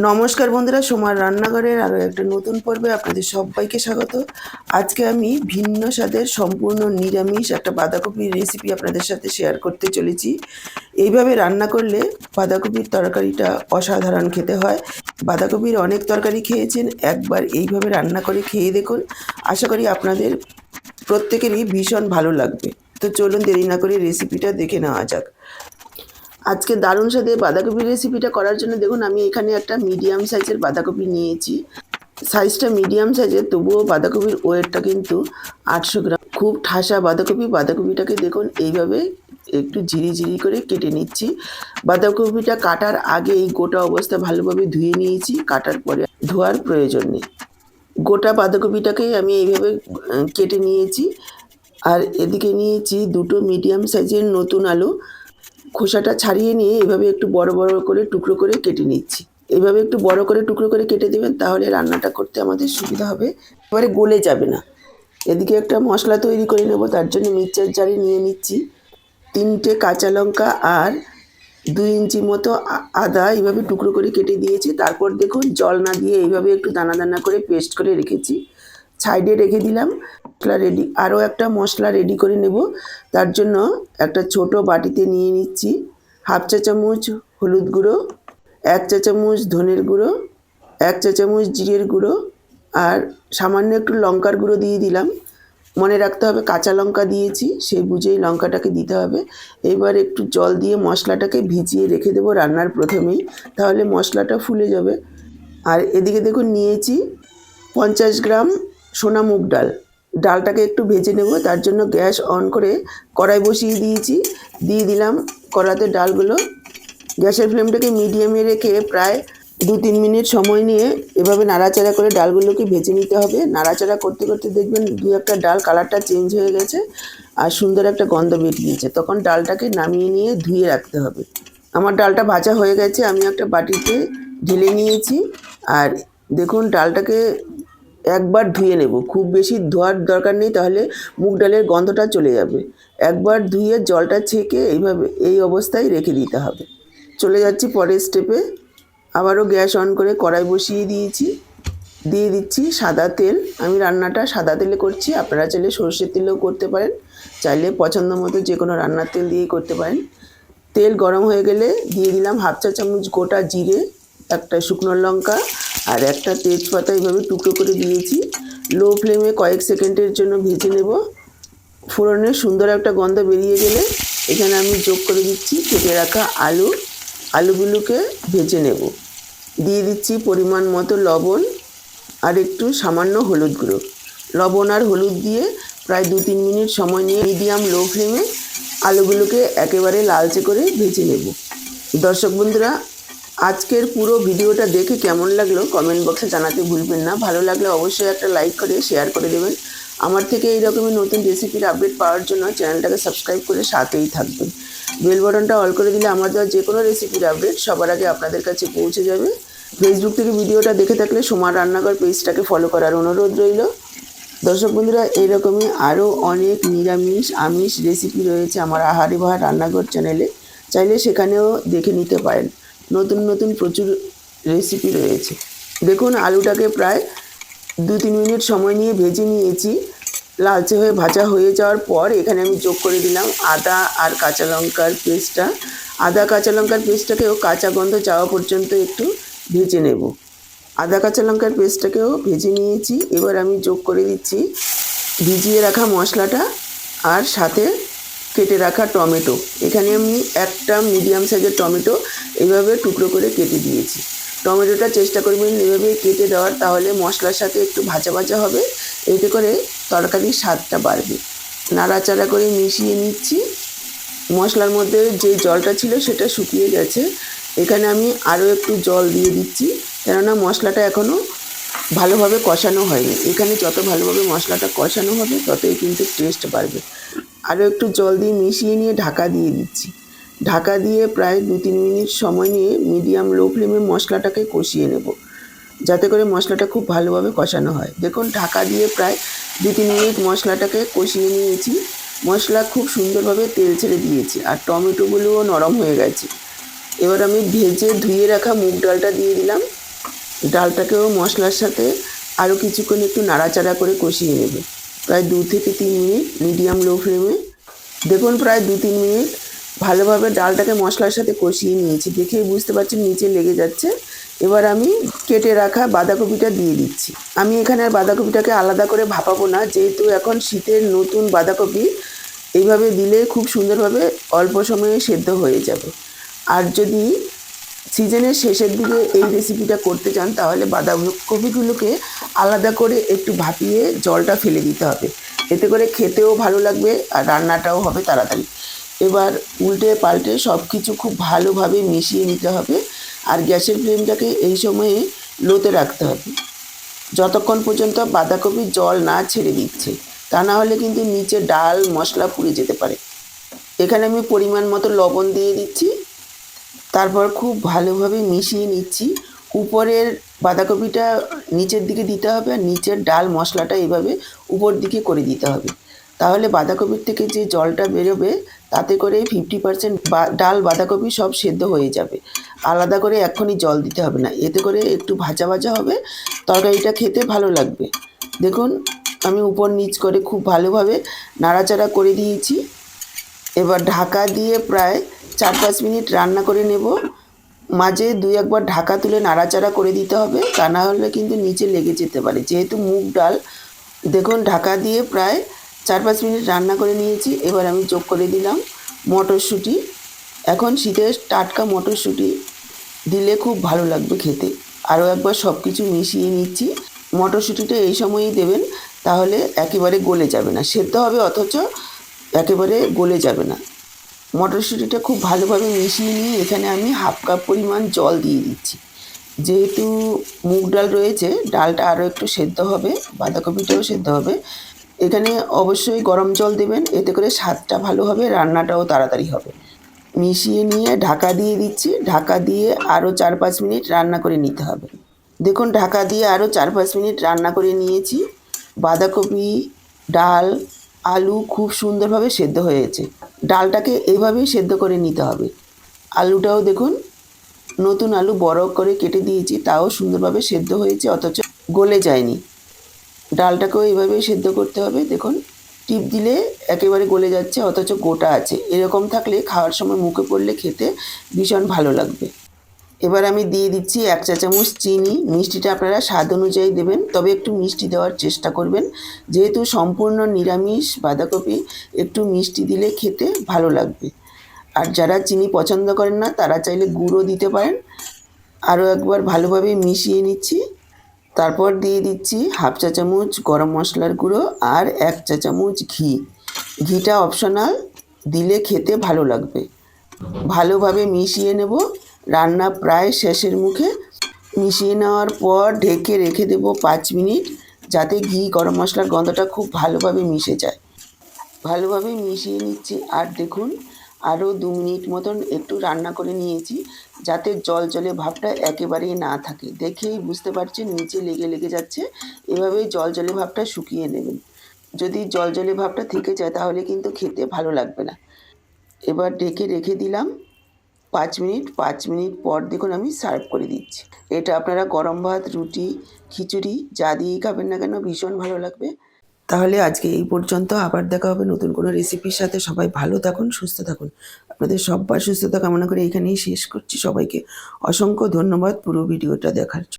নমস্কার বন্ধুরা, সোমার রান্নাঘরের আরও একটা নতুন পর্বে আপনাদের সবাইকে স্বাগত। আজকে আমি ভিন্ন স্বাদের সম্পূর্ণ নিরামিষ একটা বাঁধাকপির রেসিপি আপনাদের সাথে শেয়ার করতে চলেছি। এইভাবে রান্না করলে বাঁধাকপির তরকারিটা অসাধারণ খেতে হয়। বাঁধাকপির অনেক তরকারি খেয়েছেন, একবার এইভাবে রান্না করে খেয়ে দেখুন। আশা করি আপনাদের প্রত্যেকেরই ভীষণ ভালো লাগবে। তো চলুন দেরি না করে রেসিপিটা দেখে নেওয়া যাক। আজকে দারুণ স্বাদে বাঁধাকপির রেসিপিটা করার জন্য দেখুন আমি এখানে একটা মিডিয়াম সাইজের বাঁধাকপি নিয়েছি। সাইজটা মিডিয়াম সাইজের, তবুও বাঁধাকপির ওয়েটটা কিন্তু 800 গ্রাম। খুব ঠাসা বাঁধাকপি। বাঁধাকপিটাকে দেখুন এইভাবে একটু ঝিরি করে কেটে নিচ্ছি। বাঁধাকপিটা কাটার আগে এই গোটা অবস্থা ভালোভাবে ধুয়ে নিয়েছি, কাটার পরে ধোয়ার প্রয়োজন নেই। গোটা বাঁধাকপিটাকেই আমি এইভাবে কেটে নিয়েছি। আর এদিকে নিয়েছি দুটো মিডিয়াম সাইজের নতুন আলু। খোসাটা ছাড়িয়ে নিয়ে এভাবে একটু বড় করে টুকরো করে কেটে নিচ্ছি। এভাবে একটু বড় করে টুকরো করে কেটে দেবেন, তাহলে রান্নাটা করতে আমাদের সুবিধা হবে, এবারে গলে যাবে না। এদিকে একটা মশলা তৈরি করে নেব, তার জন্য মিক্সচার জারে নিয়ে নিচ্ছি 3টে কাঁচা লঙ্কা আর 2 ইঞ্চি মতো আদা এইভাবে টুকরো করে কেটে দিয়েছি। তারপর দেখুন জল না দিয়ে এইভাবে একটু দানা করে পেস্ট করে রেখেছি, সাইডে রেখে দিলাম। মশলা রেডি। আরও একটা মশলা রেডি করে নেব, তার জন্য একটা ছোট বাটিতে নিয়ে নিচ্ছি 1/2 চা চামচ হলুদ গুঁড়ো, 1 চা চামচ ধনের গুঁড়ো, 1 চা চামচ জিরের গুঁড়ো আর সামান্য একটু লঙ্কার গুঁড়ো দিয়ে দিলাম। মনে রাখতে হবে কাঁচা লঙ্কা দিয়েছি, সেই বুঝেই লঙ্কাটাকে দিতে হবে। এবার একটু জল দিয়ে মশলাটাকে ভিজিয়ে রেখে দেবো রান্নার প্রথমেই, তাহলে মশলাটা ফুলে যাবে। আর এদিকে দেখুন নিয়েছি 50 গ্রাম সোনা মুগ ডাল। ডালটাকে একটু ভেজে নেব, তার জন্য গ্যাস অন করে কড়াই বসিয়ে দিয়েছি। দিয়ে দিলাম কড়াতে ডালগুলো। গ্যাসের ফ্লেমটাকে মিডিয়ামে রেখে প্রায় 2-3 মিনিট সময় নিয়ে এভাবে নাড়াচাড়া করে ডালগুলোকে ভেজে নিতে হবে। নাড়াচাড়া করতে দেখবেন 2-1টা ডাল কালারটা চেঞ্জ হয়ে গেছে আর সুন্দর একটা গন্ধ বেরিয়েছে। তখন ডালটাকে নামিয়ে নিয়ে ধুয়ে রাখতে হবে। আমার ডালটা ভাজা হয়ে গেছে, আমি একটা বাটিতে ঢেলে নিয়েছি। আর দেখুন ডালটাকে একবার ধুয়ে নেব, খুব বেশি ধোয়ার দরকার নেই, তাহলে মুগ ডালের গন্ধটা চলে যাবে। একবার ধুয়ে জলটা ছেঁকে এইভাবে এই অবস্থায় রেখে দিতে হবে। চলে যাচ্ছি পরের স্টেপে। আবারও গ্যাস অন করে কড়াই বসিয়ে দিয়েছি। দিয়ে দিচ্ছি সাদা তেল। আমি রান্নাটা সাদা তেলে করছি, আপনারা চাইলে সর্ষের তেলেও করতে পারেন, চাইলে পছন্দ মতো যে কোনো রান্নার তেল দিয়েই করতে পারেন। তেল গরম হয়ে গেলে দিয়ে দিলাম 1/2 চা চামচ গোটা জিরে, একটা শুকনো লঙ্কা আর একটা তেজপাতা এইভাবে টুকরো করে দিয়েছি। লো ফ্লেমে কয়েক সেকেন্ডের জন্য ভেজে নেব। ফোড়নের সুন্দর একটা গন্ধ বেরিয়ে গেলে এখানে আমি যোগ করে দিচ্ছি কেটে রাখা আলুগুলোকে ভেজে নেব। দিয়ে দিচ্ছি পরিমাণ মতো লবণ আর একটু সামান্য হলুদ গুঁড়ো। লবণ আর হলুদ দিয়ে প্রায় 2-3 মিনিট সময় নিয়ে মিডিয়াম লো ফ্লেমে আলুগুলোকে একেবারে লালচে করে ভেজে নেব। দর্শক বন্ধুরা, আজকের পুরো ভিডিওটা দেখে কেমন লাগলো কমেন্ট বক্সে জানাতে ভুলবেন না। ভালো লাগলে অবশ্যই একটা লাইক করে শেয়ার করে দেবেন। আমার থেকে এইরকমই নতুন রেসিপির আপডেট পাওয়ার জন্য চ্যানেলটাকে সাবস্ক্রাইব করে সাথেই থাকবেন। বেল বাটনটা অল করে দিলে আমার দেওয়া যে কোনো রেসিপির আপডেট সবার আগে আপনাদের কাছে পৌঁছে যাবে। ফেসবুক থেকে ভিডিওটা দেখে থাকলে সোমার রান্নাঘর পেজটাকে ফলো করার অনুরোধ রইল। দর্শক বন্ধুরা, এইরকমই আরও অনেক নিরামিষ আমিষ রেসিপি রয়েছে আমার আহারি বাহার রান্নাঘর চ্যানেলে, চাইলে সেখানেও দেখে নিতে পারেন। নতুন প্রচুর রেসিপি রয়েছে। দেখুন আলুটাকে প্রায় 2-3 মিনিট সময় নিয়ে ভেজে নিয়েছি। লালচে হয়ে ভাজা হয়ে যাওয়ার পর এখানে আমি যোগ করে দিলাম আদা আর কাঁচা লঙ্কার পেস্টটা। আদা কাঁচা লঙ্কার পেস্টটাকেও কাঁচা গন্ধ যাওয়া পর্যন্ত একটু ভেজে নেব। আদা কাঁচা লঙ্কার পেস্টটাকেও ভেজে নিয়েছি। এবার আমি যোগ করে দিচ্ছি ভিজিয়ে রাখা মশলাটা আর সাথে কেটে রাখা টমেটো। এখানে আমি একটা মিডিয়াম সাইজের টমেটো এইভাবে টুকরো করে কেটে দিয়েছি। টমেটোটা চেষ্টা করবেন এভাবে কেটে দেওয়ার, তাহলে মশলার সাথে একটু ভাজা হবে, এতে করে তরকারির স্বাদটা বাড়বে। নাড়াচাড়া করে মিশিয়ে নিচ্ছি। মশলার মধ্যে যে জলটা ছিল সেটা শুকিয়ে গেছে। এখানে আমি আরও একটু জল দিয়ে দিচ্ছি, কেননা মশলাটা এখনও ভালোভাবে কষানো হয়নি। এখানে যত ভালোভাবে মশলাটা কষানো হবে ততই কিন্তু টেস্ট বাড়বে। আরও একটু জল দিয়ে মিশিয়ে নিয়ে ঢাকা দিয়ে দিচ্ছি। ঢাকা দিয়ে প্রায় 2-3 মিনিট সময় নিয়ে মিডিয়াম লো ফ্লেমে মশলাটাকে কষিয়ে নেব, যাতে করে মশলাটা খুব ভালোভাবে কষানো হয়। দেখুন ঢাকা দিয়ে প্রায় 2-3 মিনিট মশলাটাকে কষিয়ে নিয়েছি। মশলা খুব সুন্দরভাবে তেল ছেড়ে দিয়েছি আর টমেটোগুলোও নরম হয়ে গেছে। এবার আমি ভেজে ধুয়ে রাখা মুগ ডালটা দিয়ে দিলাম। ডালটাকেও মশলার সাথে আরও কিছুক্ষণ একটু নাড়াচাড়া করে কষিয়ে নেবে, প্রায় 2 থেকে 3 মিনিট মিডিয়াম লো ফ্লেমে। দেখুন প্রায় 2-3 মিনিট ভালোভাবে ডালটাকে মশলার সাথে কষিয়ে নিয়েছি, দেখেই বুঝতে পারছি নিচে লেগে যাচ্ছে। এবার আমি কেটে রাখা বাঁধাকপিটা দিয়ে দিচ্ছি। আমি এখানে আর বাঁধাকপিটাকে আলাদা করে ভাপাবো না, যেহেতু এখন শীতের নতুন বাঁধাকপি, এইভাবে দিলে খুব সুন্দরভাবে অল্প সময়ে সেদ্ধ হয়ে যাবে। আর যদি সিজনের শেষের দিকে এই রেসিপিটা করতে চান তাহলে বাঁধাকপিগুলোকে আলাদা করে একটু ভাপিয়ে জলটা ফেলে দিতে হবে, এতে করে খেতেও ভালো লাগবে আর রান্নাটাও হবে তাড়াতাড়ি। এবার উল্টে পাল্টে সব কিছু খুব ভালোভাবে মিশিয়ে নিতে হবে, আর গ্যাসের ফ্লেমটাকে এই সময়ে লোতে রাখতে হবে যতক্ষণ পর্যন্ত বাঁধাকপির জল না ছেড়ে দিচ্ছে, তা না হলে কিন্তু নিচে ডাল মশলা পুড়ে যেতে পারে। এখানে আমি পরিমাণ মতো লবণ দিয়ে দিচ্ছি, তারপর খুব ভালোভাবে মিশিয়ে নিচ্ছি। উপরের বাঁধাকপিটা নিচের দিকে দিতে হবে আর নিচের ডাল মশলাটা এইভাবে উপর দিকে করে দিতে হবে, তাহলে বাঁধাকপির থেকে যে জলটা বেরোবে তাতে করে 50% ডাল বাঁধাকপি সব সেদ্ধ হয়ে যাবে। আলাদা করে এক্ষুনি জল দিতে হবে না, এতে করে একটু ভাজা ভাজা হবে, তরকারিটা খেতে ভালো লাগবে। দেখুন আমি উপর নিচ করে খুব ভালোভাবে নাড়াচাড়া করে দিয়েছি। এবার ঢাকা দিয়ে প্রায় 4-5 মিনিট রান্না করে নেব। মাঝে 2-1 বার ঢাকা তুলে নাড়াচাড়া করে দিতে হবে, তা না হলে কিন্তু নিচে লেগে যেতে পারে, যেহেতু মুগ ডাল। দেখুন ঢাকা দিয়ে প্রায় 4-5 মিনিট রান্না করে নিয়েছি। এবার আমি যোগ করে দিলাম মটরশুঁটি। এখন শীতের টাটকা মটরশুঁটি দিলে খুব ভালো লাগবে খেতে। আরও একবার সব কিছু মিশিয়ে নিচ্ছি। মটরশুঁটিটা এই সময়ই দেবেন, তাহলে একেবারে গলে যাবে না, সেদ্ধ হবে অথচ একেবারে গলে যাবে না। মটরশুঁটিটা খুব ভালোভাবে মিশিয়ে নিয়ে এখানে আমি 1/2 কাপ পরিমাণ জল দিয়ে দিচ্ছি। যেহেতু মুগ ডাল রয়েছে, ডালটা আরও একটু সেদ্ধ হবে, বাঁধাকপিটাও সেদ্ধ হবে। এখানে অবশ্যই গরম জল দেবেন, এতে করে স্বাদটা ভালো হবে, রান্নাটাও তাড়াতাড়ি হবে। মিশিয়ে নিয়ে ঢাকা দিয়ে দিচ্ছি। ঢাকা দিয়ে আরও 4-5 মিনিট রান্না করে নিতে হবে। দেখুন ঢাকা দিয়ে আরও 4-5 মিনিট রান্না করে নিয়েছি। বাঁধাকপি, ডাল, আলু খুব সুন্দরভাবে সেদ্ধ হয়েছে। ডালটাকে এইভাবেই সেদ্ধ করে নিতে হবে। আলুটাও দেখুন নতুন আলু বড় করে কেটে দিয়েছি, তাও সুন্দরভাবে সেদ্ধ হয়েছে অথচ গলে যায়নি। ডালটাকেও এইভাবেই সেদ্ধ করতে হবে। দেখুন টিপ দিলে একেবারে গলে যাচ্ছে অথচ গোটা আছে, এরকম থাকলে খাওয়ার সময় মুখে পড়লে খেতে ভীষণ ভালো লাগবে। এবার আমি দিয়ে দিচ্ছি 1 চা চামচ চিনি। মিষ্টিটা আপনারা স্বাদ অনুযায়ী দেবেন, তবে একটু মিষ্টি দেওয়ার চেষ্টা করবেন, যেহেতু সম্পূর্ণ নিরামিষ বাঁধাকপি, একটু মিষ্টি দিলে খেতে ভালো লাগবে। আর যারা চিনি পছন্দ করেন না তারা চাইলে গুঁড়ও দিতে পারেন। আরও একবার ভালোভাবে মিশিয়ে নিচ্ছি। তারপর দিয়ে দিচ্ছি 1/2 চা চামচ গরম মশলার গুঁড়ো আর 1 চা চামচ ঘি। ঘিটা অপশনাল, দিলে খেতে ভালো লাগবে। ভালোভাবে মিশিয়ে নেব। রান্না প্রায় শেষের মুখে। মিশিয়ে নেওয়ার পর ঢেকে রেখে দেব 5 মিনিট, যাতে ঘি গরম মশলার গন্ধটা খুব ভালোভাবে মিশে যায়। ভালোভাবে মিশিয়ে নিচ্ছি আর দেখুন আরও 2 মিনিট মতন একটু রান্না করে নিয়েছি, যাতে জলজলে ভাবটা একেবারেই না থাকে। দেখেই বুঝতে পারছেন নিচে লেগে লেগে যাচ্ছে, এভাবেই জলজলে ভাবটা শুকিয়ে নেবেন। যদি জলজলে ভাবটা থেকে যায় তাহলে কিন্তু খেতে ভালো লাগবে না। এবার ঢেকে রেখে দিলাম 5 মিনিট। 5 মিনিট পর দেখুন আমি সার্ভ করে দিচ্ছি। এটা আপনারা গরম ভাত, রুটি, খিচুড়ি যা দিয়েই খাবেন না কেন ভীষণ ভালো লাগবে। তাহলে আজকে এই পর্যন্ত, আবার দেখা হবে নতুন কোনো রেসিপির সাথে। সবাই ভালো থাকুন, সুস্থ থাকুন। আপনাদের সবার সুস্থতা কামনা করে এখানেই শেষ করছি। সবাইকে অসংখ্য ধন্যবাদ পুরো ভিডিওটা দেখার জন্য।